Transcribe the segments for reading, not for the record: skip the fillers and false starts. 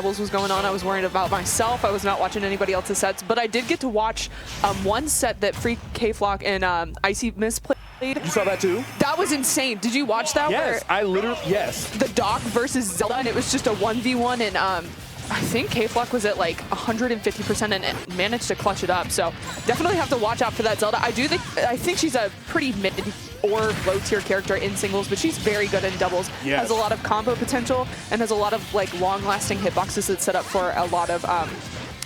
doubles was going on. I was worried about myself. I was not watching anybody else's sets, but I did get to watch one set that Free KayFlock and IcyMist played. You saw that too? That was insane. Did you watch that? Yes, I literally, yes. The Doc versus Zelda, and it was just a 1v1, and I think KayFlock was at like 150% and managed to clutch it up. So definitely have to watch out for that Zelda. I think she's a pretty mid or low tier character in singles, but she's very good in doubles. Yes. Has a lot of combo potential and has a lot of like long lasting hitboxes that set up for a lot of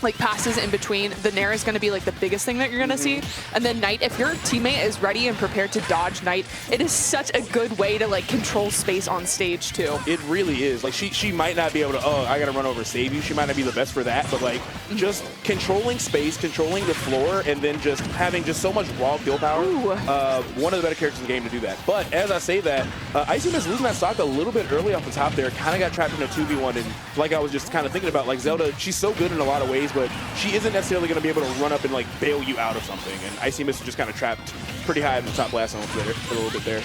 like passes in between. The Nair is going to be like the biggest thing that you're going to see. And then Knight, if your teammate is ready and prepared to dodge Knight, it is such a good way to like control space on stage too. It really is. Like she might not be able to, oh, I got to run over save you. She might not be the best for that, but like just controlling space, controlling the floor, and then just having just so much raw kill power. One of the better characters in the game to do that. But as I say that, IcyMist losing that stock a little bit early off the top there, kind of got trapped in a 2v1. And like I was just kind of thinking about, like Zelda, she's so good in a lot of ways, but she isn't necessarily going to be able to run up and like bail you out of something. And IcyMist is just kind of trapped pretty high in the top blast zone there for a little bit there.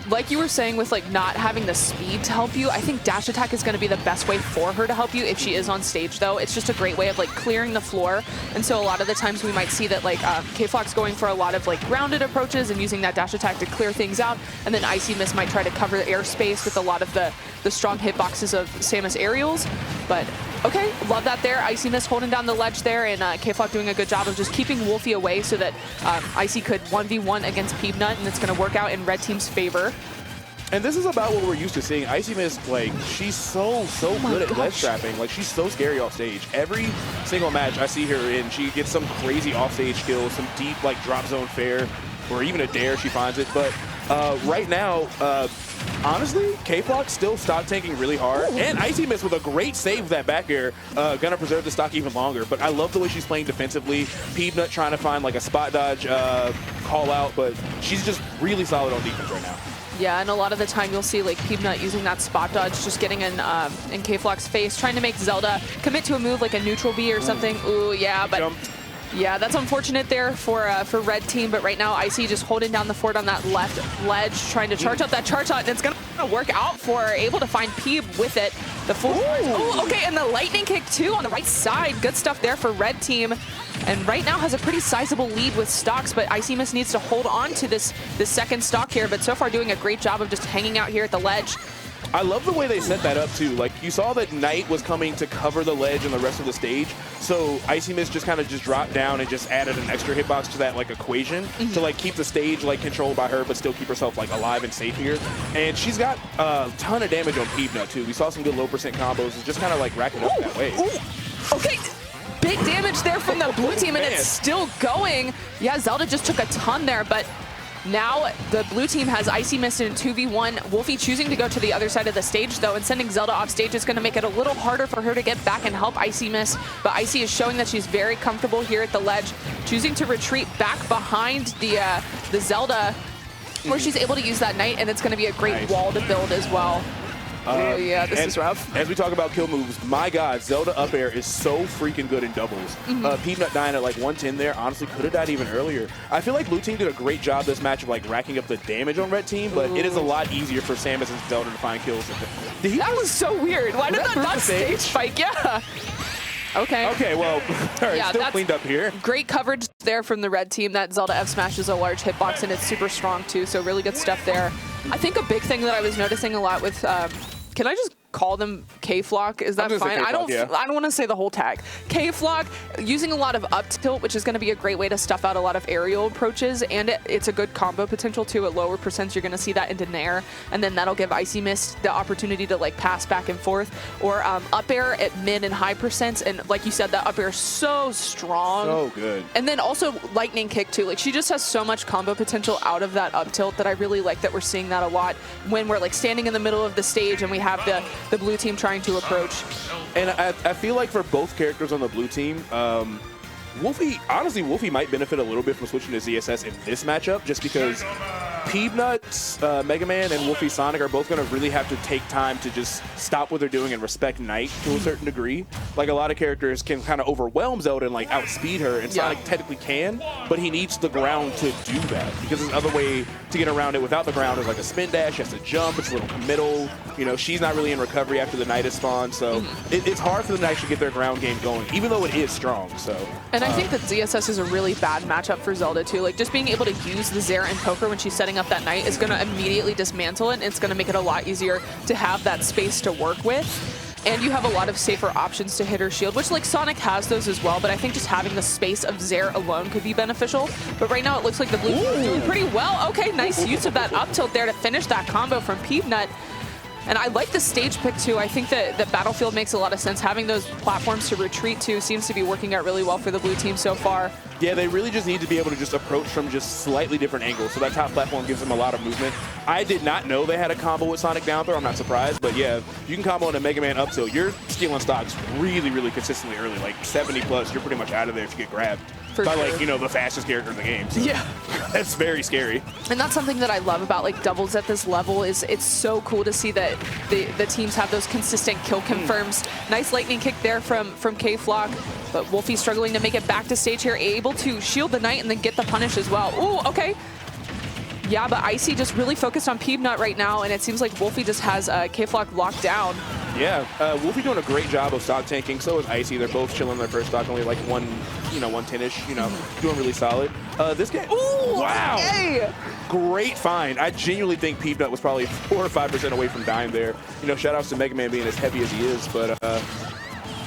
Like you were saying with like not having the speed to help you, I think dash attack is going to be the best way for her to help you if she is on stage though. It's just a great way of like clearing the floor. And so a lot of the times we might see that like KayFlock's going for a lot of like grounded approaches and using that dash attack to clear things out. And then IcyMist might try to cover the airspace with a lot of the strong hitboxes of Samus aerials. But okay, love that there. IcyMist holding down the ledge there, and KayFlock doing a good job of just keeping Woulphy away so that Icy could 1v1 against Peabnut, and it's going to work out in red team's favor. And this is about what we're used to seeing. IcyMist, like, she's so good at ledge trapping. Like, she's so scary off stage. Every single match I see her in, she gets some crazy offstage kills, some deep, like, drop zone fair, or even a dare, she finds it. But right now, honestly, KayFlock still stock tanking really hard. And IcyMist with a great save of that back air, gonna preserve the stock even longer. But I love the way she's playing defensively. Peabnut trying to find like a spot dodge call out, but she's just really solid on defense right now. Yeah, and a lot of the time you'll see like Peabnut using that spot dodge, just getting in KayFlock's face, trying to make Zelda commit to a move like a neutral B or something. Ooh, yeah, but yeah, that's unfortunate there for red team. But right now, Icy just holding down the fort on that left ledge, trying to charge up that charge shot, and it's gonna work out for her. Able to find Peab with it. The full. Oh, okay, and the lightning kick too on the right side. Good stuff there for red team. And right now has a pretty sizable lead with stocks, but IcyMist needs to hold on to this second stock here. But so far doing a great job of just hanging out here at the ledge. I love the way they set that up too. Like you saw that Knight was coming to cover the ledge and the rest of the stage. So IcyMist just kind of just dropped down and just added an extra hitbox to that like equation to like keep the stage like controlled by her, but still keep herself like alive and safe here. And she's got a ton of damage on Peabnut too. We saw some good low percent combos and just kind of like racking up that way. Okay. Big damage there from the blue team, and it's still going. Yeah, Zelda just took a ton there, but now the blue team has IcyMist in 2v1. Woulphy choosing to go to the other side of the stage, though, and sending Zelda off stage is going to make it a little harder for her to get back and help IcyMist. But Icy is showing that she's very comfortable here at the ledge, choosing to retreat back behind the Zelda, where she's able to use that Knight, and it's going to be a great wall to build as well. Oh, yeah, this is rough. As we talk about kill moves, my God, Zelda up air is so freaking good in doubles. Peabnut dying at like 110 there, honestly, could have died even earlier. I feel like blue team did a great job this match of like racking up the damage on red team, but it is a lot easier for Samus and Zelda to find kills. That was so weird. Why did that not stage spike? Yeah. Okay. Okay, well, all right, still cleaned up here. Great coverage there from the red team. That Zelda F smash is a large hitbox, and it's super strong too, so really good stuff there. I think a big thing that I was noticing a lot with, can I just call them KayFlock? Is that fine? I don't want to say the whole tag. KayFlock using a lot of up tilt, which is going to be a great way to stuff out a lot of aerial approaches, and it's a good combo potential too. At lower percents, you're going to see that into Nair, and then that'll give IcyMist the opportunity to like pass back and forth, or up air at mid and high percents. And like you said, that up air is so strong. So good. And then also lightning kick too. Like she just has so much combo potential out of that up tilt that I really like that we're seeing that a lot when we're like standing in the middle of the stage and we have the blue team trying to approach. And I feel like for both characters on the blue team, Woulphy, honestly, Woulphy might benefit a little bit from switching to ZSS in this matchup, just because Peabnut, Mega Man, and Woulphy Sonic are both going to really have to take time to just stop what they're doing and respect Knight to a certain degree. like a lot of characters can kind of overwhelm Zelda and like outspeed her, and Sonic technically can, but he needs the ground to do that, because there's another way to get around it without the ground is like a spin dash. He has to jump. It's a little committal. You know, she's not really in recovery after the Knight is spawned, so it's hard for them to actually get their ground game going, even though it is strong. So, and I think that ZSS is a really bad matchup for Zelda too. Like, just being able to use the Zera and poker when she's setting up that Knight is going to immediately dismantle it, and it's going to make it a lot easier to have that space to work with. And you have a lot of safer options to hit her shield, which like Sonic has those as well, but I think just having the space of Zera alone could be beneficial. But right now it looks like the blue team is doing pretty well. Okay, nice use of that up tilt there to finish that combo from Peabnut. And I like the stage pick too. I think that the Battlefield makes a lot of sense. Having those platforms to retreat to seems to be working out really well for the blue team so far. Yeah, they really just need to be able to just approach from just slightly different angles. So that top platform gives them a lot of movement. I did not know they had a combo with Sonic down throw. I'm not surprised. But yeah, you can combo into Mega Man up tilt. You're stealing stocks really, really consistently early. Like 70 plus, you're pretty much out of there if you get grabbed. By like, you know, the fastest character in the game. So yeah. That's very scary. And that's something that I love about like doubles at this level is it's so cool to see that the teams have those consistent kill confirms. Nice lightning kick there from KayFlock, but Woulphy struggling to make it back to stage here, able to shield the Knight and then get the punish as well. Ooh, okay. Yeah, but Icy just really focused on Peabnut right now, and it seems like Woulphy just has KayFlock locked down. Yeah, Woulphy doing a great job of stock tanking. So is Icy. They're both chilling their first stock, only like 110-ish, you know, doing really solid. This game, ooh, wow, okay. Great find. I genuinely think Peabnut was probably 4 or 5% away from dying there. You know, shout outs to Mega Man being as heavy as he is, but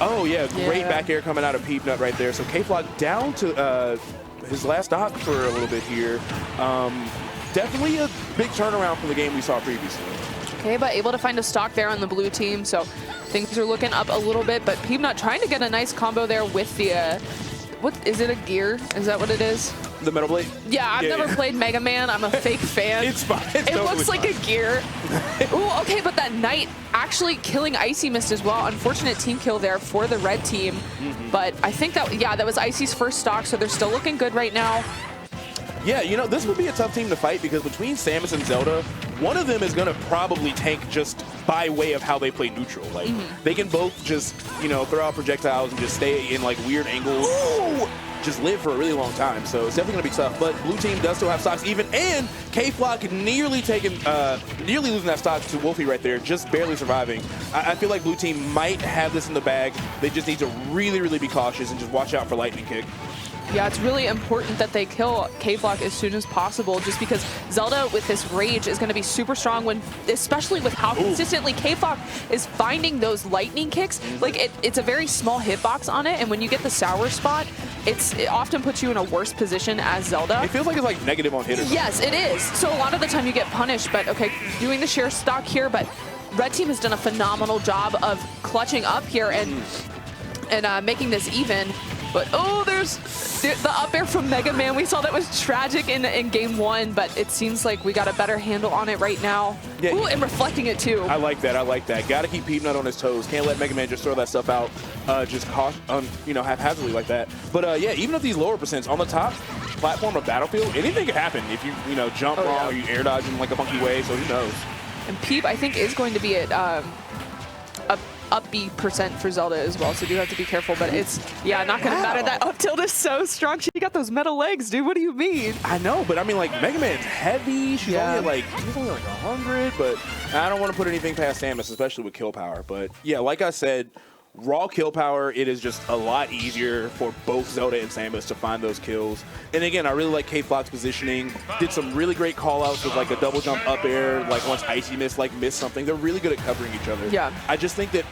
oh yeah, great back air coming out of Peabnut right there. So KayFlock down to his last stock for a little bit here. Definitely a big turnaround from the game we saw previously. Okay, but able to find a stock there on the blue team, so things are looking up a little bit, but Peabnut trying to get a nice combo there with the, what, is it a gear? Is that what it is? The Metal Blade? Yeah, I've never played Mega Man. I'm a fake fan. It's fine. It's it looks like a gear. Ooh, okay, but that Knight actually killing IcyMist as well. Unfortunate team kill there for the red team. But I think that, yeah, that was Icy's first stock, so they're still looking good right now. Yeah, you know, this would be a tough team to fight because between Samus and Zelda, one of them is going to probably tank just by way of how they play neutral. Like, they can both just, you know, throw out projectiles and just stay in, like, weird angles. Ooh! Just live for a really long time. So it's definitely going to be tough. But blue team does still have stocks even, and KayFlock nearly losing that stock to Woulphy right there, just barely surviving. I feel like blue team might have this in the bag. They just need to really, really be cautious and just watch out for lightning kick. Yeah, it's really important that they kill KayFlock as soon as possible, just because Zelda with this rage is going to be super strong when, especially with how consistently KayFlock is finding those lightning kicks. Like it's a very small hitbox on it, and when you get the sour spot, it often puts you in a worse position as Zelda. It feels like it's like negative on hitters. Yes, it is. So a lot of the time you get punished, but okay, doing the share stock here, but red team has done a phenomenal job of clutching up here and making this even. But oh, there's the up air from Mega Man. We saw that was tragic in game 1, but it seems like we got a better handle on it right now. Yeah, ooh, and reflecting it too. I like that. I like that. Got to keep Peabnut on his toes. Can't let Mega Man just throw that stuff out, just you know, haphazardly like that. But yeah, even with these lower percents on the top platform of Battlefield, anything could happen if you jump wrong or you air dodge in like a funky way. So who knows? And Peab, I think, is going to be at up B percent for Zelda as well, so you do have to be careful, but it's, yeah, not gonna matter. That up tilt is so strong. She got those metal legs, dude. What do you mean? I know, but I mean, like, Mega Man's heavy. She's only like 100, but I don't want to put anything past Samus, especially with kill power. But yeah, like I said, raw kill power, it is just a lot easier for both Zelda and Samus to find those kills. And again, I really like KayFlock's positioning. Did some really great call-outs with like a double jump up air, like once IcyMist like missed something. They're really good at covering each other. Yeah. I just think that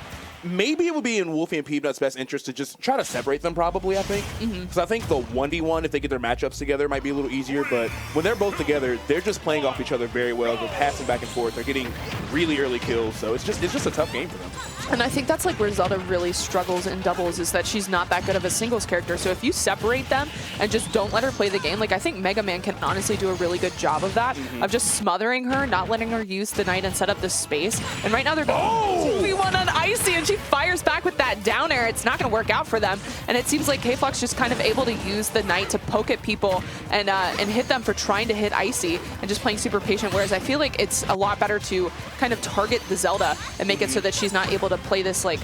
maybe it would be in Woulphy and Peabnut's best interest to just try to separate them probably, I think. Because I think the 1v1, if they get their matchups together, might be a little easier. But when they're both together, they're just playing off each other very well. They're passing back and forth. They're getting really early kills. So it's just a tough game for them. And I think that's like where Zelda really struggles in doubles, is that she's not that good of a singles character. So if you separate them and just don't let her play the game, like I think Mega Man can honestly do a really good job of that, of just smothering her, not letting her use the Knight and set up this space. And right now they're going 2v1 on Icy, and she fires back with that down air. It's not going to work out for them. And it seems like KayFlock's just kind of able to use the Knight to poke at people and hit them for trying to hit Icy and just playing super patient. Whereas I feel like it's a lot better to kind of target the Zelda and make it so that she's not able to play this like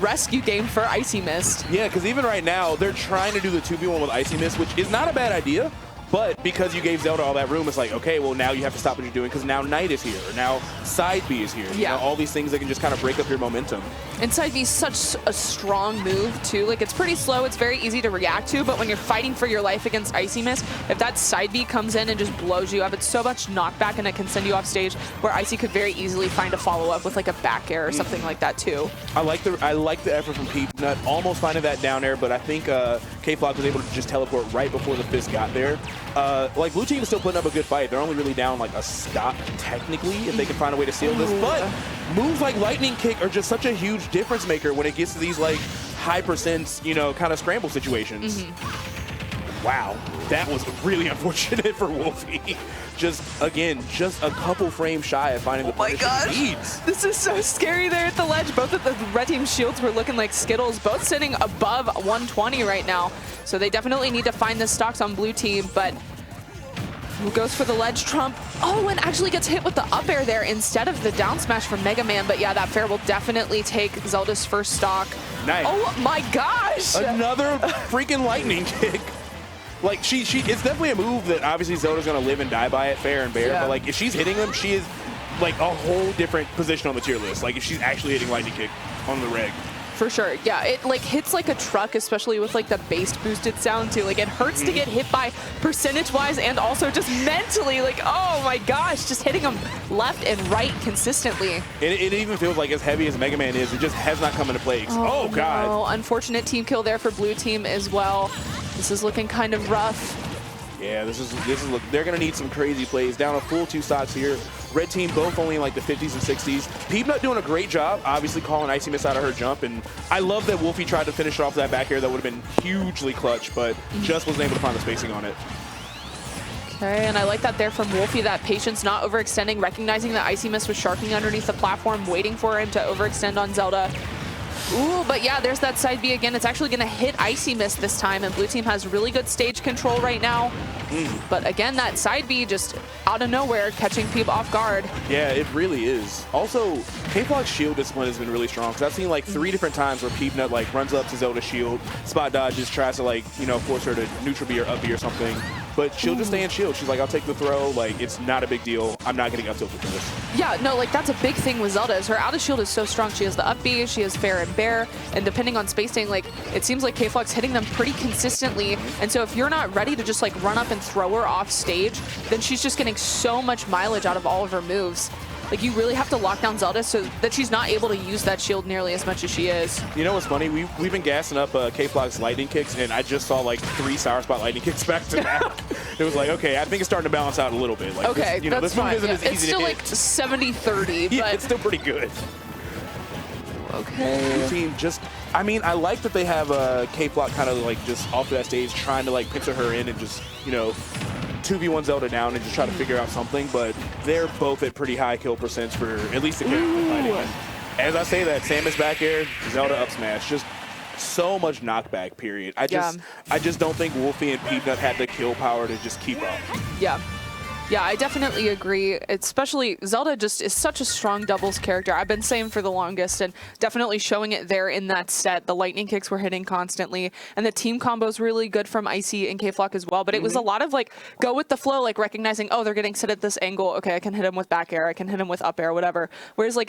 rescue game for IcyMist. Yeah, because even right now, they're trying to do the 2v1 with IcyMist, which is not a bad idea. But because you gave Zelda all that room, it's like, okay, well, now you have to stop what you're doing because now Knight is here, or now Side B is here. Yeah. You know, all these things that can just kind of break up your momentum. And Side B is such a strong move, too. Like, it's pretty slow. It's very easy to react to. But when you're fighting for your life against IcyMist, if that Side B comes in and just blows you up, it's so much knockback, and it can send you off stage where Icy could very easily find a follow-up with, like, a back air or something like that, too. I like the effort from Peabnut, almost finding that down air, but I think KayFlock was able to just teleport right before the fist got there. Like, Blue Team is still putting up a good fight. They're only really down like a stock technically if they can find a way to seal this. But moves like Lightning Kick are just such a huge difference maker when it gets to these like high percents, you know, kind of scramble situations. Wow, that was really unfortunate for Woulphy. Just, again, just a couple frames shy of finding the punish he needs. This is so scary there at the ledge. Both of the red team shields were looking like Skittles, both sitting above 120 right now. So they definitely need to find the stocks on blue team, but who goes for the ledge trump? Oh, and actually gets hit with the up air there instead of the down smash from Mega Man. But yeah, that fair will definitely take Zelda's first stock. Nice. Oh my gosh! Another freaking lightning kick. Like, it's definitely a move that obviously Zelda's going to live and die by it, fair and bare. But, like, if she's hitting them, she is, like, a whole different position on the tier list. Like, if she's actually hitting lightning kick on the reg. For sure, yeah, it like hits like a truck, especially with like the bass boosted sound too. Like, it hurts to get hit by percentage-wise and also just mentally. Like, oh my gosh, just hitting them left and right consistently. It even feels like as heavy as Mega Man is, it just has not come into play. Oh God. No. Unfortunate team kill there for blue team as well. This is looking kind of rough. Yeah, this is they're gonna need some crazy plays. Down a full 2 stocks here. Red team both only in like the 50s and 60s. Peabnut doing a great job, obviously calling IcyMist out of her jump, and I love that Woulphy tried to finish off that back air. That would have been hugely clutch, but just wasn't able to find the spacing on it. Okay, and I like that there from Woulphy, that patience, not overextending, recognizing that IcyMist was sharking underneath the platform, waiting for him to overextend on Zelda. Ooh, but yeah, there's that side B again. It's actually going to hit IcyMist this time, and blue team has really good stage control right now. But again, that side B just out of nowhere, catching Peab off guard. Yeah, it really is. Also, KayFlock's shield discipline has been really strong, because I've seen like 3 different times where Peabnut like runs up to Zelda's shield, spot dodges, tries to like, you know, force her to neutral B or up B or something. But she'll just stay in shield. She's like, I'll take the throw. Like, it's not a big deal. I'm not getting up tilted for this. Yeah, no, like, that's a big thing with Zelda is her out of shield is so strong. She has the up B, she has fair and bear, and depending on spacing, like, it seems like KayFlock's hitting them pretty consistently. And so if you're not ready to just like run up and throw her off stage, then she's just getting so much mileage out of all of her moves. Like, you really have to lock down Zelda so that she's not able to use that shield nearly as much as she is. You know what's funny? We've been gassing up KayFlock's lightning kicks, and I just saw like 3 sour spot lightning kicks back to back. It was like, okay, I think it's starting to balance out a little bit. Like, okay, this, you know, that's this fine. isn't as easy it's still to like hit. 70-30, but Yeah, it's still pretty good. Okay. Blue team just, I mean, I like that they have KayFlock kind of like just off to that stage trying to like picture her in and just, you know, 2v1 Zelda down and just try to figure out something, but they're both at pretty high kill percents for at least the character fighting. And as I say that, Samus back air, Zelda up smash, just so much knockback, period. I just don't think Woulphy and Peabnut had the kill power to just keep up. Yeah. Yeah, I definitely agree. Especially Zelda just is such a strong doubles character. I've been saying for the longest, and definitely showing it there in that set. The lightning kicks were hitting constantly, and the team combo's really good from Icy and KayFlock as well. But it was a lot of like go with the flow, like recognizing, oh, they're getting set at this angle. Okay, I can hit him with back air. I can hit him with up air, whatever. Whereas like